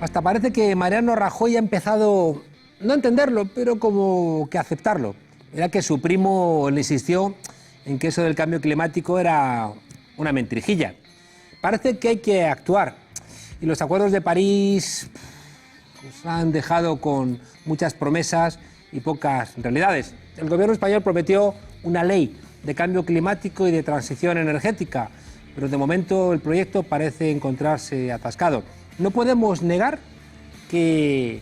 Hasta parece que Mariano Rajoy ha empezado, no a entenderlo, pero como que a aceptarlo. Era que su primo le insistió en que eso del cambio climático era una mentirijilla. Parece que hay que actuar. Y los acuerdos de París nos han dejado con muchas promesas y pocas realidades. El gobierno español prometió una ley de cambio climático y de transición energética, pero de momento el proyecto parece encontrarse atascado. No podemos negar que,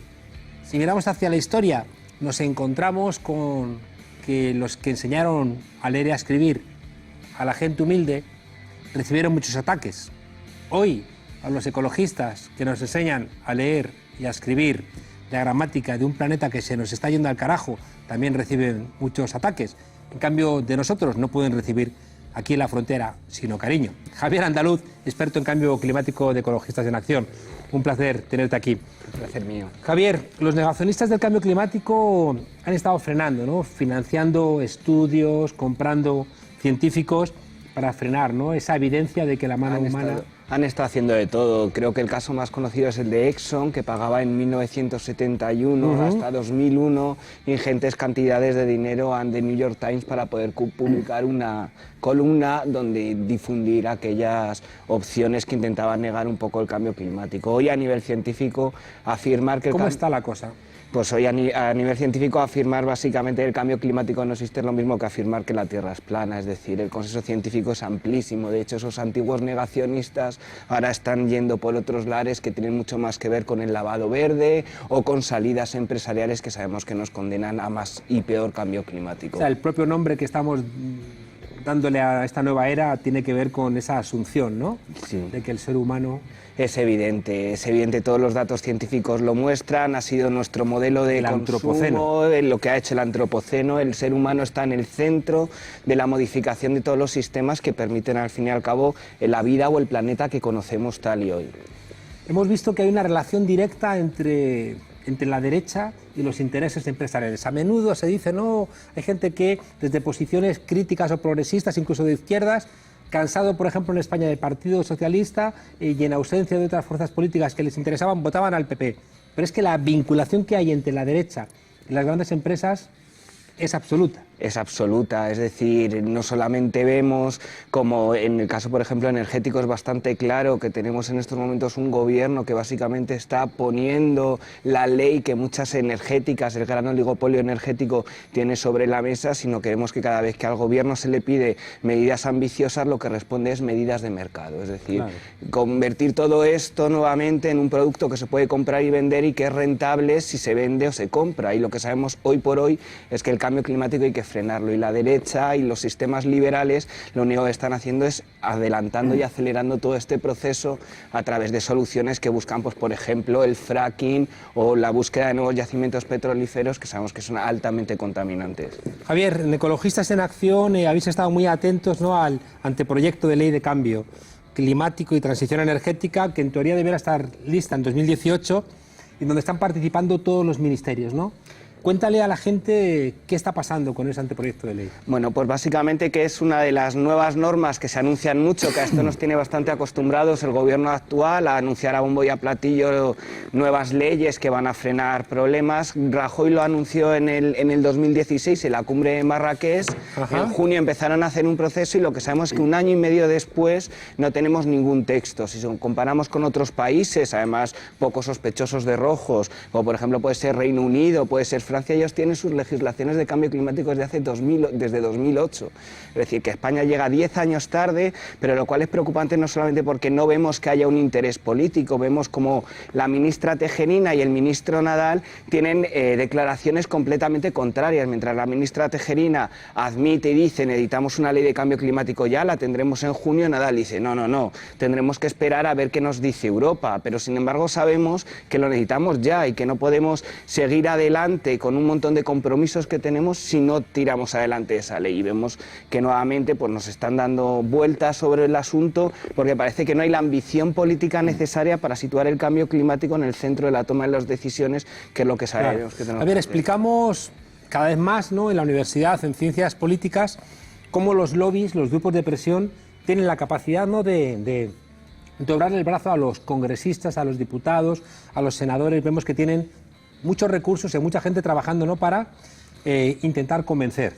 si miramos hacia la historia, nos encontramos con que los que enseñaron a leer y a escribir a la gente humilde recibieron muchos ataques. Hoy, a los ecologistas que nos enseñan a leer y a escribir la gramática de un planeta que se nos está yendo al carajo, también reciben muchos ataques. En cambio, de nosotros no pueden recibir aquí en la frontera, sino cariño. Javier Andaluz, experto en cambio climático de Ecologistas en Acción. Un placer tenerte aquí. Un placer mío. Javier, los negacionistas del cambio climático han estado frenando, ¿no? Financiando estudios, comprando científicos para frenar, ¿no?, esa evidencia de que la mano humana... Han estado haciendo de todo. Creo que el caso más conocido es el de Exxon, que pagaba en 1971 hasta 2001 ingentes cantidades de dinero a The New York Times para poder publicar una columna donde difundir aquellas opciones que intentaban negar un poco el cambio climático. Hoy, a nivel científico, afirmar que... ¿Cómo está la cosa? Pues hoy a nivel científico afirmar básicamente que el cambio climático no existe es lo mismo que afirmar que la Tierra es plana, es decir, el consenso científico es amplísimo. De hecho, esos antiguos negacionistas ahora están yendo por otros lares que tienen mucho más que ver con el lavado verde o con salidas empresariales que sabemos que nos condenan a más y peor cambio climático. O sea, el propio nombre que estamos dándole a esta nueva era tiene que ver con esa asunción, ¿no? Sí. De que el ser humano... Es evidente, todos los datos científicos lo muestran, ha sido nuestro modelo de consumo, lo que ha hecho el antropoceno, el ser humano está en el centro de la modificación de todos los sistemas que permiten al fin y al cabo la vida o el planeta que conocemos tal y hoy. Hemos visto que hay una relación directa entre la derecha y los intereses empresariales. A menudo se dice, no, hay gente que desde posiciones críticas o progresistas, incluso de izquierdas, cansado, por ejemplo, en España del Partido Socialista y en ausencia de otras fuerzas políticas que les interesaban, votaban al PP. Pero es que la vinculación que hay entre la derecha y las grandes empresas es absoluta. Es absoluta, es decir, no solamente vemos como en el caso, por ejemplo, energético es bastante claro que tenemos en estos momentos un gobierno que básicamente está poniendo la ley que muchas energéticas, el gran oligopolio energético tiene sobre la mesa, sino que vemos que cada vez que al gobierno se le pide medidas ambiciosas, lo que responde es medidas de mercado, es decir, claro, convertir todo esto nuevamente en un producto que se puede comprar y vender y que es rentable si se vende o se compra, y lo que sabemos hoy por hoy es que el cambio climático hay que frenarlo, y la derecha y los sistemas liberales lo único que están haciendo es adelantando y acelerando todo este proceso a través de soluciones que buscan, pues por ejemplo, el fracking o la búsqueda de nuevos yacimientos petrolíferos que sabemos que son altamente contaminantes. Javier, en Ecologistas en Acción habéis estado muy atentos, ¿no?, al anteproyecto de ley de cambio climático y transición energética, que en teoría debiera estar lista en 2018 y donde están participando todos los ministerios, ¿no? Cuéntale a la gente qué está pasando con ese anteproyecto de ley. Bueno, pues básicamente que es una de las nuevas normas que se anuncian mucho, que a esto nos tiene bastante acostumbrados el gobierno actual, a anunciar a bombo y a platillo nuevas leyes que van a frenar problemas. Rajoy lo anunció en el 2016, en la cumbre de Marrakech. Ajá. En junio empezaron a hacer un proceso y lo que sabemos es que un año y medio después no tenemos ningún texto. Si comparamos con otros países, además poco sospechosos de rojos, como por ejemplo puede ser Reino Unido, puede ser Francia, ellos tienen sus legislaciones de cambio climático desde 2008. Es decir, que España llega 10 años tarde, pero lo cual es preocupante no solamente porque no vemos que haya un interés político, vemos como la ministra Tejerina y el ministro Nadal tienen declaraciones completamente contrarias. Mientras la ministra Tejerina admite y dice necesitamos una ley de cambio climático ya, la tendremos en junio, Nadal dice no, tendremos que esperar a ver qué nos dice Europa, pero sin embargo sabemos que lo necesitamos ya y que no podemos seguir adelante con un montón de compromisos que tenemos si no tiramos adelante esa ley. Y vemos que nuevamente pues, nos están dando vueltas sobre el asunto porque parece que no hay la ambición política necesaria para situar el cambio climático en el centro de la toma de las decisiones, que es lo que sabemos. Claro. Que tenemos. A ver, explicamos cada vez más, ¿no?, en la universidad, en ciencias políticas, cómo los lobbies, los grupos de presión, tienen la capacidad, ¿no?, de doblar el brazo a los congresistas, a los diputados, a los senadores. Vemos que tienen muchos recursos y mucha gente trabajando, ¿no?, para intentar convencer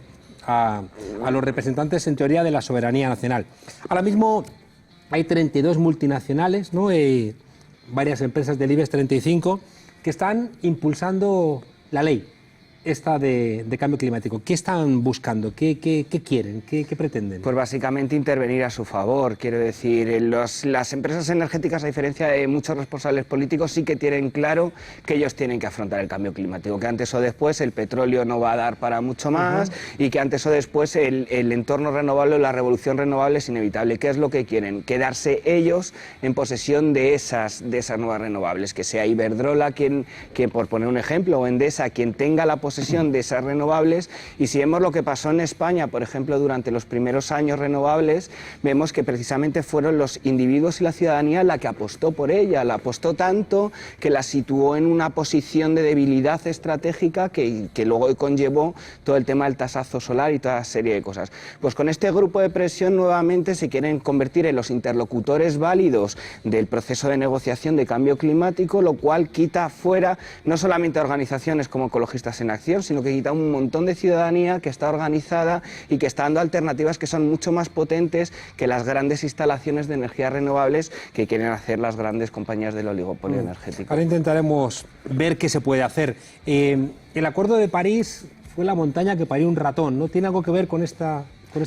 a los representantes, en teoría, de la soberanía nacional. Ahora mismo hay 32 multinacionales, ¿no?, varias empresas del IBEX 35, que están impulsando la ley esta de cambio climático. ¿Qué están buscando? ¿Qué quieren? ¿Qué pretenden? Pues básicamente intervenir a su favor. Quiero decir, las empresas energéticas, a diferencia de muchos responsables políticos, sí que tienen claro que ellos tienen que afrontar el cambio climático, que antes o después el petróleo no va a dar para mucho más y que antes o después el entorno renovable, la revolución renovable es inevitable. ¿Qué es lo que quieren? Quedarse ellos en posesión de esas nuevas renovables, que sea Iberdrola quien, por poner un ejemplo, o Endesa, quien tenga la posesión de esas renovables. Y si vemos lo que pasó en España, por ejemplo, durante los primeros años renovables, vemos que precisamente fueron los individuos y la ciudadanía la que apostó por ella, la apostó tanto que la situó en una posición de debilidad estratégica que luego conllevó todo el tema del tasazo solar y toda una serie de cosas. Pues con este grupo de presión nuevamente se quieren convertir en los interlocutores válidos del proceso de negociación de cambio climático, lo cual quita fuera no solamente a organizaciones como Ecologistas en Acción, sino que quita un montón de ciudadanía que está organizada y que está dando alternativas que son mucho más potentes que las grandes instalaciones de energías renovables que quieren hacer las grandes compañías del oligopolio energético. Ahora intentaremos ver qué se puede hacer. El Acuerdo de París fue la montaña que parió un ratón, ¿no? ¿Tiene algo que ver con este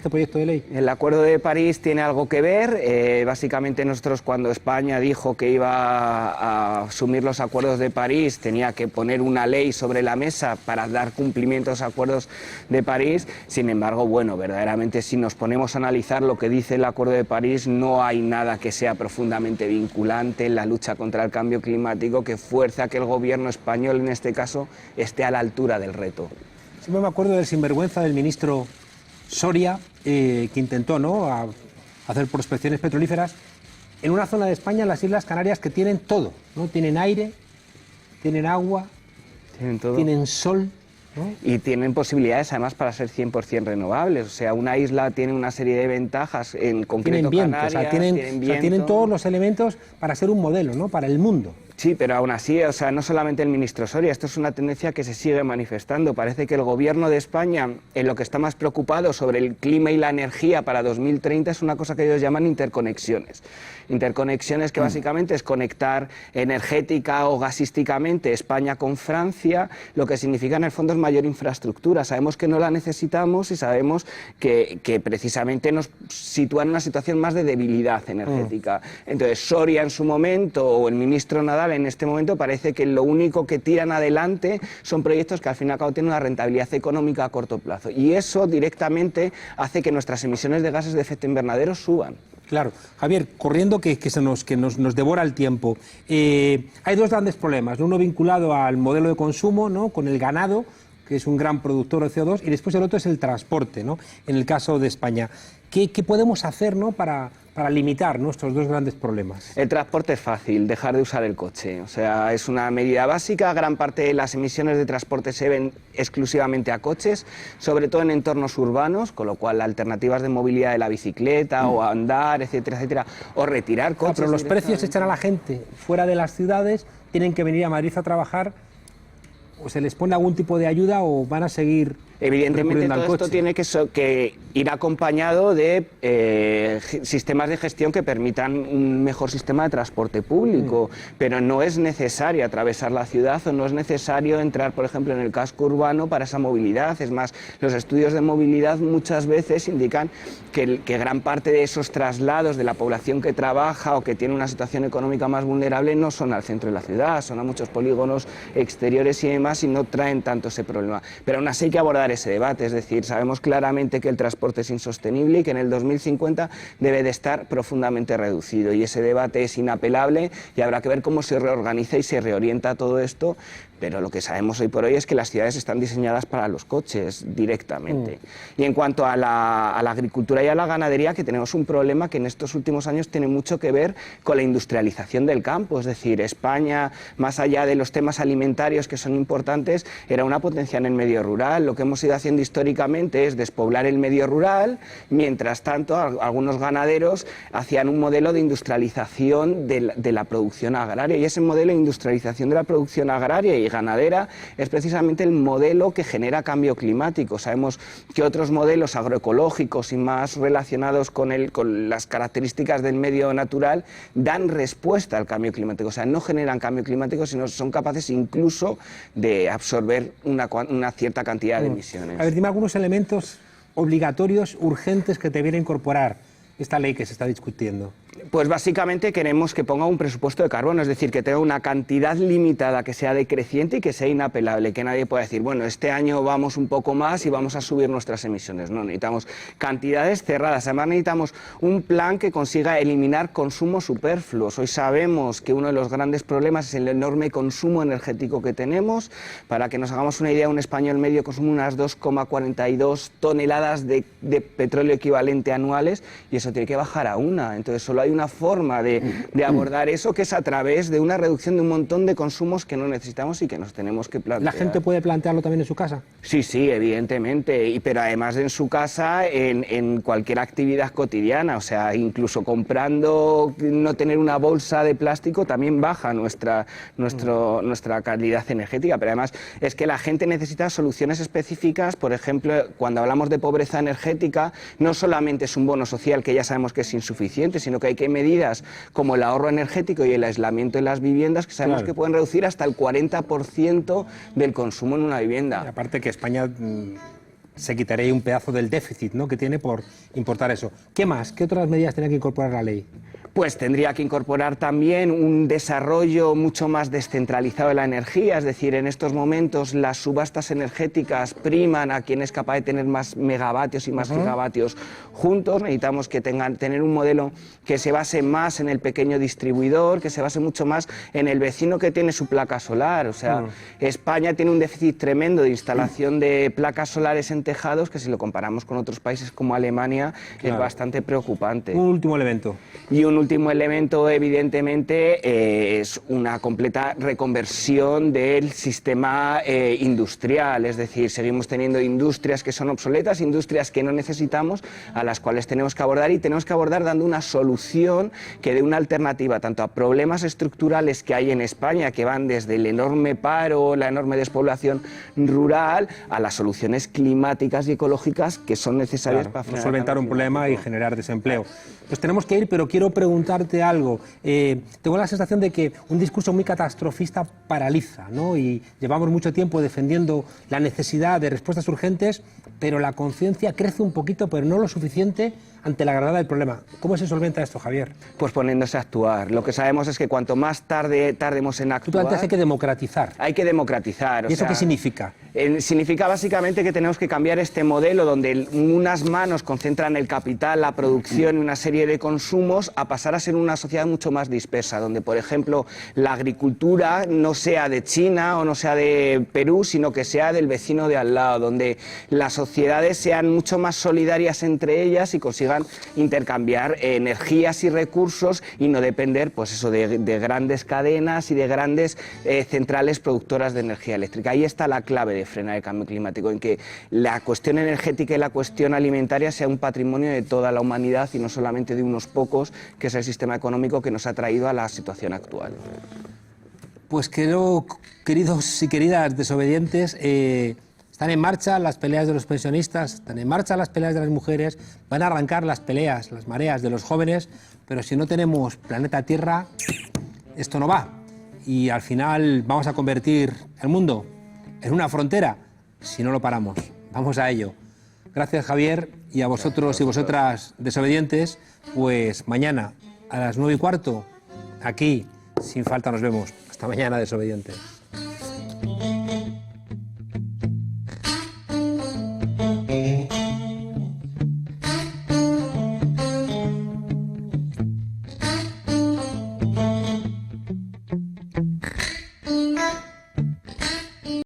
proyecto de ley? El Acuerdo de París tiene algo que ver. Básicamente nosotros, cuando España dijo que iba a asumir los acuerdos de París, tenía que poner una ley sobre la mesa para dar cumplimiento a los acuerdos de París. Sin embargo, bueno, verdaderamente si nos ponemos a analizar lo que dice el Acuerdo de París, no hay nada que sea profundamente vinculante en la lucha contra el cambio climático que fuerce a que el gobierno español, en este caso, esté a la altura del reto. Siempre me acuerdo del sinvergüenza del ministro Soria, que intentó, ¿no?, hacer prospecciones petrolíferas en una zona de España, las Islas Canarias, que tienen todo, ¿no? Tienen aire, tienen agua, tienen todo, tienen sol, ¿no? Y tienen posibilidades además para ser 100% renovables. O sea, una isla tiene una serie de ventajas, en concreto tienen viento, Canarias, tienen todos los elementos para ser un modelo, ¿no?, para el mundo. Sí, pero aún así, o sea, no solamente el ministro Soria, esto es una tendencia que se sigue manifestando. Parece que el gobierno de España, en lo que está más preocupado sobre el clima y la energía para 2030, es una cosa que ellos llaman interconexiones. Interconexiones que básicamente es conectar energética o gasísticamente España con Francia, lo que significa en el fondo es mayor infraestructura. Sabemos que no la necesitamos y sabemos que precisamente nos sitúa en una situación más de debilidad energética. Entonces, Soria en su momento, o el ministro Nadal en este momento, parece que lo único que tiran adelante son proyectos que al fin y al cabo tienen una rentabilidad económica a corto plazo. Y eso directamente hace que nuestras emisiones de gases de efecto invernadero suban. Claro. Javier, corriendo que nos devora el tiempo, hay dos grandes problemas. Uno vinculado al modelo de consumo, ¿no?, con el ganado, que es un gran productor de CO2, y después el otro es el transporte, ¿no?, en el caso de España. ¿Qué podemos hacer, ¿no?, para limitar nuestros dos grandes problemas? El transporte es fácil, dejar de usar el coche. O sea, es una medida básica. Gran parte de las emisiones de transporte se ven exclusivamente a coches, sobre todo en entornos urbanos, con lo cual alternativas de movilidad de la bicicleta o andar, etcétera, etcétera, o retirar coches. Pero los precios echan a la gente fuera de las ciudades, tienen que venir a Madrid a trabajar, o se les pone algún tipo de ayuda o van a seguir. Evidentemente todo esto tiene que ir acompañado de sistemas de gestión que permitan un mejor sistema de transporte público, pero no es necesario atravesar la ciudad o no es necesario entrar, por ejemplo, en el casco urbano para esa movilidad. Es más, los estudios de movilidad muchas veces indican que gran parte de esos traslados de la población que trabaja o que tiene una situación económica más vulnerable no son al centro de la ciudad, son a muchos polígonos exteriores y demás, y no traen tanto ese problema. Pero aún así hay que abordar ese debate, es decir, sabemos claramente que el transporte es insostenible y que en el 2050 debe de estar profundamente reducido, y ese debate es inapelable y habrá que ver cómo se reorganiza y se reorienta todo esto, pero lo que sabemos hoy por hoy es que las ciudades están diseñadas para los coches directamente. Y en cuanto a la agricultura y a la ganadería, que tenemos un problema que en estos últimos años tiene mucho que ver con la industrialización del campo, es decir, España, más allá de los temas alimentarios que son importantes, era una potencia en el medio rural. Lo que hemos ido haciendo históricamente es despoblar el medio rural, mientras tanto algunos ganaderos hacían un modelo de industrialización de la producción agraria, y ese modelo de industrialización de la producción agraria y ganadera es precisamente el modelo que genera cambio climático. Sabemos que otros modelos agroecológicos y más relacionados con las características del medio natural dan respuesta al cambio climático, o sea, no generan cambio climático, sino son capaces incluso de absorber una cierta cantidad de emisiones. A ver, dime algunos elementos obligatorios, urgentes, que debiera incorporar esta ley que se está discutiendo. Pues básicamente queremos que ponga un presupuesto de carbono, es decir, que tenga una cantidad limitada, que sea decreciente y que sea inapelable, que nadie pueda decir, bueno, este año vamos un poco más y vamos a subir nuestras emisiones. No, necesitamos cantidades cerradas. Además necesitamos un plan que consiga eliminar consumos superfluos. Hoy sabemos que uno de los grandes problemas es el enorme consumo energético que tenemos. Para que nos hagamos una idea, un español medio consume unas 2,42 toneladas de petróleo equivalente anuales, y eso tiene que bajar a una. Entonces solo hay una forma de abordar eso, que es a través de una reducción de un montón de consumos que no necesitamos y que nos tenemos que plantear. ¿La gente puede plantearlo también en su casa? Sí, sí, evidentemente, pero además en su casa, en cualquier actividad cotidiana, o sea, incluso comprando, no tener una bolsa de plástico también baja nuestra calidad energética, pero además es que la gente necesita soluciones específicas. Por ejemplo, cuando hablamos de pobreza energética, no solamente es un bono social, que ya sabemos que es insuficiente, sino que hay medidas como el ahorro energético y el aislamiento en las viviendas, que sabemos que pueden reducir hasta el 40% del consumo en una vivienda. Y aparte que España se quitaría un pedazo del déficit, ¿no?, que tiene por importar eso. ¿Qué más? ¿Qué otras medidas tiene que incorporar la ley? Pues tendría que incorporar también un desarrollo mucho más descentralizado de la energía, es decir, en estos momentos las subastas energéticas priman a quien es capaz de tener más megavatios y más gigavatios juntos. Necesitamos que tener un modelo que se base más en el pequeño distribuidor, que se base mucho más en el vecino que tiene su placa solar. O sea, España tiene un déficit tremendo de instalación de placas solares en tejados, que si lo comparamos con otros países como Alemania, es bastante preocupante. Un último elemento. Y un último elemento, evidentemente, es una completa reconversión del sistema industrial, es decir, seguimos teniendo industrias que son obsoletas, industrias que no necesitamos, a las cuales tenemos que abordar, y tenemos que abordar dando una solución que dé una alternativa tanto a problemas estructurales que hay en España, que van desde el enorme paro, la enorme despoblación rural, a las soluciones climáticas y ecológicas que son necesarias para solventar un problema y generar desempleo. Pues tenemos que ir, pero quiero preguntarte algo. Tengo la sensación de que un discurso muy catastrofista paraliza, ¿no? Y llevamos mucho tiempo defendiendo la necesidad de respuestas urgentes, pero la conciencia crece un poquito, pero no lo suficiente, ante la gravedad del problema. ¿Cómo se solventa esto, Javier? Pues poniéndose a actuar. Lo que sabemos es que cuanto más tardemos en actuar... Tú planteas que hay que democratizar. Hay que democratizar. ¿Y eso qué significa? Significa básicamente que tenemos que cambiar este modelo donde unas manos concentran el capital, la producción y una serie de consumos, a pasar a ser una sociedad mucho más dispersa, donde, por ejemplo, la agricultura no sea de China o no sea de Perú, sino que sea del vecino de al lado, donde las sociedades sean mucho más solidarias entre ellas y consigan intercambiar energías y recursos y no depender, pues eso, de grandes cadenas y de grandes centrales productoras de energía eléctrica. Ahí está la clave de frenar el cambio climático, en que la cuestión energética y la cuestión alimentaria sea un patrimonio de toda la humanidad y no solamente de unos pocos, que es el sistema económico que nos ha traído a la situación actual. Pues queridos y queridas desobedientes, están en marcha las peleas de los pensionistas, están en marcha las peleas de las mujeres, van a arrancar las peleas, las mareas de los jóvenes, pero si no tenemos planeta Tierra, esto no va. Y al final vamos a convertir el mundo en una frontera si no lo paramos. Vamos a ello. Gracias, Javier, y a vosotros y vosotras desobedientes, pues mañana a las 9:15, aquí, sin falta, nos vemos. Hasta mañana, desobedientes.